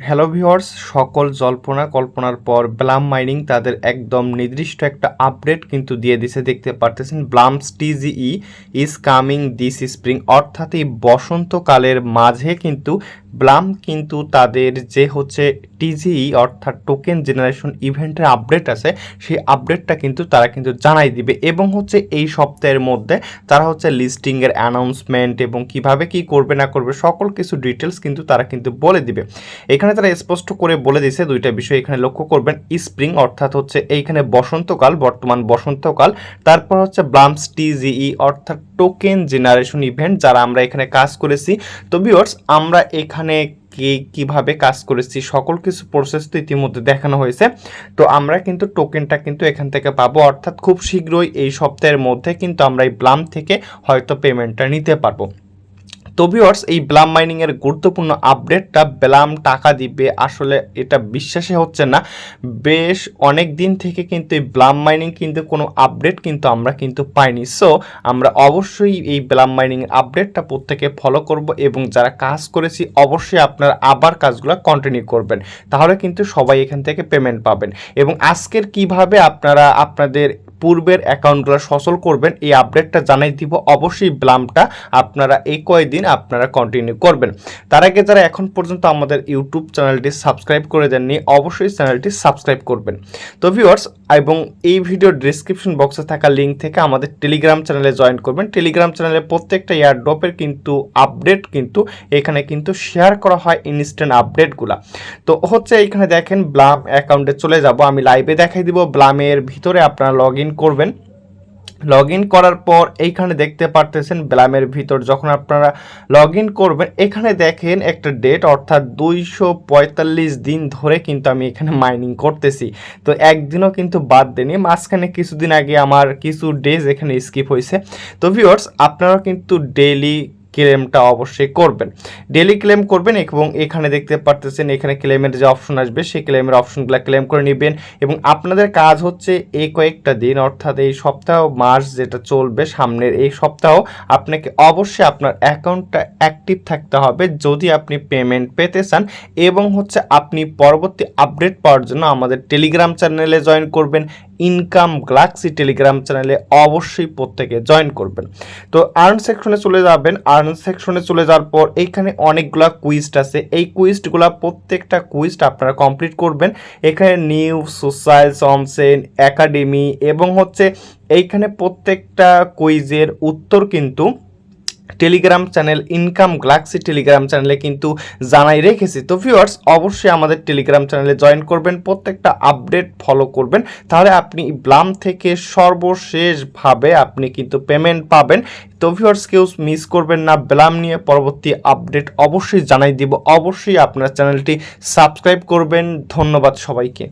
Hello viewers, সকল জল্পনা কল্পনার পর ব্লাম মাইনিং তাদের একদম নির্দিষ্ট একটা আপডেট কিন্তু দিয়ে দিছে। দেখতে পারতেছেন blooms TGE is coming this spring, অর্থাৎ এই বসন্তকালের মাঝে কিন্তু ব্লাম কিন্তু তাদের যে হচ্ছে টিজিই অর্থাৎ টোকেন জেনারেশন ইভেন্টের আপডেট আছে, সেই আপডেটটা কিন্তু তারা কিন্তু জানাই দিবে এবং হচ্ছে এই সপ্তাহের মধ্যে তারা হচ্ছে লিস্টিংয়ের অ্যানাউন্সমেন্ট এবং কিভাবে কি করবে না করবে সকল কিছু ডিটেলস কিন্তু তারা কিন্তু বলে দিবে। এখানে তারা স্পষ্ট করে বলে দিয়েছে দুইটা বিষয় এখানে লক্ষ্য করবেন। স্প্রিং অর্থাৎ হচ্ছে এইখানে বসন্তকাল, বর্তমান বসন্তকাল, তারপর হচ্ছে ব্লামস টিজিই অর্থাৎ টোকেন জেনারেশন ইভেন্ট যারা আমরা এখানে কাজ করেছি। তো ভিউয়ার্স, আমরা এখানে কিভাবে কাজ করেছি সকল কিছু প্রসেস তো ইতিমধ্যে দেখানো হয়েছে। তো আমরা কিন্তু টোকেনটা কিন্তু এখান থেকে পাবো, অর্থাৎ খুব শীঘ্রই এই সপ্তাহের মধ্যে কিন্তু আমরা এই ব্লাম থেকে হয়তো পেমেন্টটা নিতে পারবো। তো ভিউয়ার্স, এই ব্লাম মাইনিংয়ের গুরুত্বপূর্ণ আপডেটটা ব্লাম টাকা দিবে, আসলে এটা বিশ্বাসই হচ্ছে না। বেশ অনেক দিন থেকে কিন্তু এই ব্লাম মাইনিং কিন্তু কোনো আপডেট কিন্তু আমরা কিন্তু পাইনি। সো আমরা অবশ্যই এই ব্লাম মাইনিং আপডেটটা প্রত্যেকে ফলো করব এবং যারা কাজ করেছি অবশ্যই আপনারা আবার কাজগুলো কন্টিনিউ করবেন, তাহলে কিন্তু সবাই এখান থেকে পেমেন্ট পাবেন। এবং আজকের কিভাবে আপনারা আপনাদের পূর্বের অ্যাকাউন্টগুলো সচল করবেন এই আপডেটটা জানাই দিব। অবশ্যই ব্লামটা আপনারা এই কয়েকদিন আপনারা কন্টিনিউ করবেন। তার আগে যারা এখন পর্যন্ত আমাদের ইউটিউব চ্যানেলটি সাবস্ক্রাইব করে দেননি অবশ্যই চ্যানেলটি সাবস্ক্রাইব করবেন। তো ভিউয়ার্স, এবং এই ভিডিওর ডিসক্রিপশন বক্সে থাকা লিঙ্ক থেকে আমাদের টেলিগ্রাম চ্যানেলে জয়েন করবেন। টেলিগ্রাম চ্যানেলে প্রত্যেকটা এয়ারড্রপের কিন্তু আপডেট কিন্তু এখানে কিন্তু শেয়ার করা হয়, ইনস্ট্যান্ট আপডেটগুলা। তো হচ্ছে এইখানে দেখেন ব্লাম অ্যাকাউন্টে চলে যাব, আমি লাইভে দেখাই দিব। ব্লামের ভিতরে আপনারা লগ ইন করবেন। লগ ইন করার পর এইখানে দেখতে পারতেছেন ব্লামের ভিতর যখন আপনারা লগ ইন করবেন, এখানে দেখেন একটা ডেট, অর্থাৎ 245 দিন ধরে কিন্তু আমি এখানে মাইনিং করতেছি। তো একদিনও কিন্তু বাদ দেনি, মাঝখানে কিছুদিন আগে আমার কিছু ডেজ এখানে স্কিপ হয়েছে। তো ভিউয়ার্স, আপনারা কিন্তু ডেইলি ক্লেমটা অবশ্যই করবেন, ডেলি ক্লেম করবেন এবং এখানে দেখতে পারতেছেন এখানে ক্লেমের যে অপশন আসবে সেই ক্লেমের অপশনগুলো ক্লেম করে নেবেন। এবং আপনাদের কাজ হচ্ছে এই কয়েকটা দিন, অর্থাৎ এই সপ্তাহ মাস যেটা চলবে সামনের এই সপ্তাহ, আপনাকে অবশ্যই আপনার অ্যাকাউন্টটা অ্যাক্টিভ থাকতে হবে যদি আপনি পেমেন্ট পেতে চান। এবং হচ্ছে আপনি পরবর্তী আপডেট পাওয়ার জন্য আমাদের টেলিগ্রাম চ্যানেলে জয়েন করবেন। ইনকাম গ্যালাক্সি টেলিগ্রাম চ্যানেলে অবশ্যই প্রত্যেকে জয়েন করবেন। তো আর্ন সেকশনে চলে যাবেন। আর্ন সেকশনে চলে যাওয়ার পর এইখানে অনেকগুলা কুইস্ট আছে, এই কুইস্টগুলা প্রত্যেকটা কুইস্ট আপনারা কমপ্লিট করবেন। এখানে নিউ সোশ্যাল সমসেন একাডেমি এবং হচ্ছে এইখানে প্রত্যেকটা কুইজের উত্তর কিন্তু Telegram channel income Galaxy Telegram চ্যানেলে কিন্তু জানাই রেখেছি। তো ভিউয়ার্স, অবশ্যই আমাদের টেলিগ্রাম চ্যানেলে জয়েন করবেন, প্রত্যেকটা আপডেট ফলো করবেন, তাহলে আপনি ব্লাম থেকে সর্বশেষভাবে আপনি কিন্তু পেমেন্ট পাবেন। তো ভিউয়ার্স, কেউ মিস করবেন না, ব্লাম নিয়ে পরবর্তী আপডেট অবশ্যই জানাই দিব। অবশ্যই আপনার চ্যানেলটি সাবস্ক্রাইব করবেন। ধন্যবাদ সবাইকে।